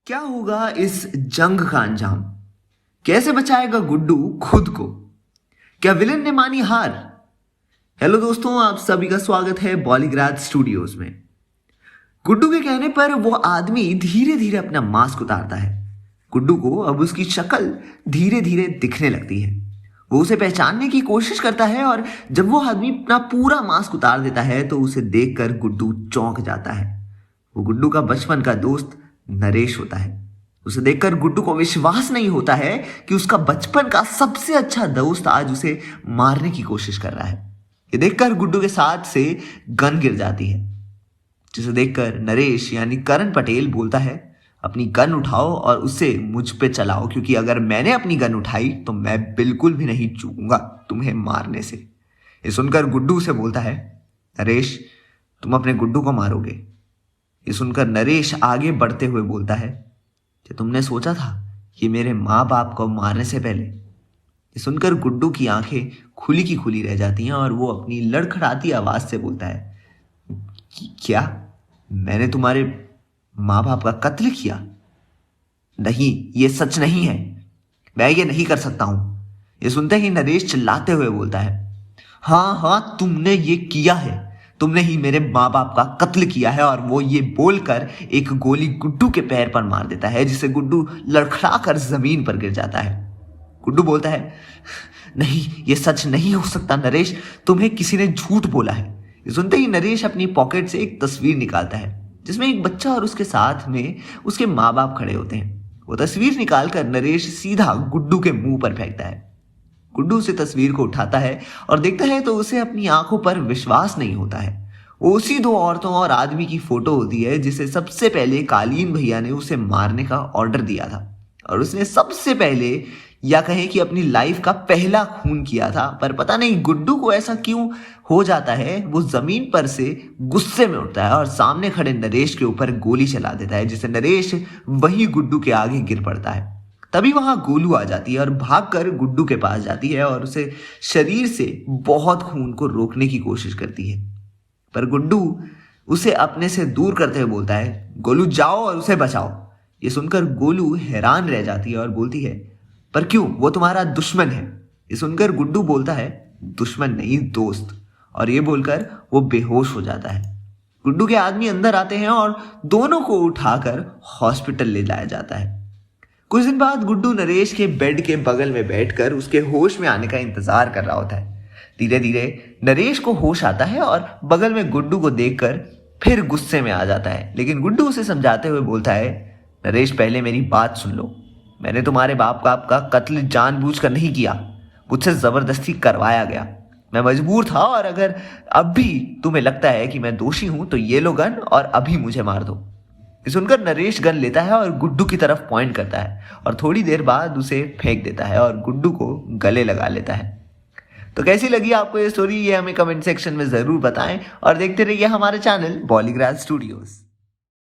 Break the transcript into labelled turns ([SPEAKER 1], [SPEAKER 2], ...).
[SPEAKER 1] क्या होगा इस जंग का अंजाम? कैसे बचाएगा गुड्डू खुद को? क्या विलन ने मानी हार? हेलो दोस्तों, आप सभी का स्वागत है बॉलीग्राज स्टूडियोज में। गुड्डू के कहने पर वो आदमी धीरे धीरे अपना मास्क उतारता है। गुड्डू को अब उसकी शक्ल धीरे धीरे दिखने लगती है। वो उसे पहचानने की कोशिश करता है और जब वो आदमी अपना पूरा मास्क उतार देता है तो उसे देखकर गुड्डू चौंक जाता है। वो गुड्डू का बचपन का दोस्त नरेश होता है। उसे देखकर गुड्डू को विश्वास नहीं होता है कि उसका बचपन का सबसे अच्छा दोस्त आज उसे मारने की कोशिश कर रहा है। ये देखकर गुड्डू के साथ से गन गिर जाती है, जिसे देखकर नरेश यानी करण पटेल बोलता है, अपनी गन उठाओ और उसे मुझ पे चलाओ, क्योंकि अगर मैंने अपनी गन उठाई तो मैं बिल्कुल भी नहीं चूकूंगा तुम्हें मारने से। ये सुनकर गुड्डू उसे बोलता है, नरेश तुम अपने गुड्डू को मारोगे? ये सुनकर नरेश आगे बढ़ते हुए बोलता है कि तुमने सोचा था कि मेरे माँ बाप को मारने से पहले? ये सुनकर गुड्डू की आंखें खुली की खुली रह जाती हैं और वो अपनी लड़खड़ाती आवाज से बोलता है, क्या मैंने तुम्हारे माँ बाप का कत्ल किया? नहीं, ये सच नहीं है, मैं ये नहीं कर सकता हूं। ये सुनते ही नरेश चिल्लाते हुए बोलता है, हाँ हाँ तुमने ये किया है, तुमने ही मेरे माँ बाप का कत्ल किया है। और वो ये बोलकर एक गोली गुड्डू के पैर पर मार देता है, जिससे गुड्डू लड़खड़ा कर जमीन पर गिर जाता है। गुड्डू बोलता है, नहीं ये सच नहीं हो सकता नरेश, तुम्हें किसी ने झूठ बोला है। ये सुनते ही नरेश अपनी पॉकेट से एक तस्वीर निकालता है, जिसमें एक बच्चा और उसके साथ में उसके माँ बाप खड़े होते हैं। वो तस्वीर निकालकर नरेश सीधा गुड्डू के मुंह पर फेंकता है। गुड्डू उसे तस्वीर को उठाता है और देखता है तो उसे अपनी आंखों पर विश्वास नहीं होता है। वो उसी दो औरतों और आदमी की फोटो होती है जिसे सबसे पहले कालीन भैया ने उसे मारने का ऑर्डर दिया था, और उसने सबसे पहले या कहें कि अपनी लाइफ का पहला खून किया था। पर पता नहीं गुड्डू को ऐसा क्यों हो जाता है, वो जमीन पर से गुस्से में उठता है और सामने खड़े नरेश के ऊपर गोली चला देता है, जिससे नरेश वही गुड्डू के आगे गिर पड़ता है। तभी वहां गोलू आ जाती है और भागकर गुड्डू के पास जाती है और उसे शरीर से बहुत खून को रोकने की कोशिश करती है। पर गुड्डू उसे अपने से दूर करते हुए बोलता है, गोलू जाओ और उसे बचाओ। ये सुनकर गोलू हैरान रह जाती है और बोलती है, पर क्यों, वो तुम्हारा दुश्मन है। ये सुनकर गुड्डू बोलता है, दुश्मन नहीं दोस्त। और ये बोलकर वो बेहोश हो जाता है। गुड्डू के आदमी अंदर आते हैं और दोनों को उठाकर हॉस्पिटल ले जाया जाता है। कुछ दिन बाद गुड्डू नरेश के बेड के बगल में बैठकर उसके होश में आने का इंतजार कर रहा होता है। धीरे धीरे नरेश को होश आता है और बगल में गुड्डू को देखकर फिर गुस्से में आ जाता है, लेकिन गुड्डू उसे समझाते हुए बोलता है, नरेश पहले मेरी बात सुन लो। मैंने तुम्हारे बाप का कत्ल जानबूझकर नहीं किया, मुझसे जबरदस्ती करवाया गया। मैं मजबूर था, और अगर अब भी तुम्हें लगता है कि मैं दोषी हूं तो ये लो गन और अभी मुझे मार दो। सुनकर नरेश गन लेता है और गुड्डू की तरफ पॉइंट करता है और थोड़ी देर बाद उसे फेंक देता है और गुड्डू को गले लगा लेता है। तो कैसी लगी आपको ये स्टोरी, ये हमें कमेंट सेक्शन में जरूर बताएं और देखते रहिए हमारे चैनल बॉलीग्राज स्टूडियोज।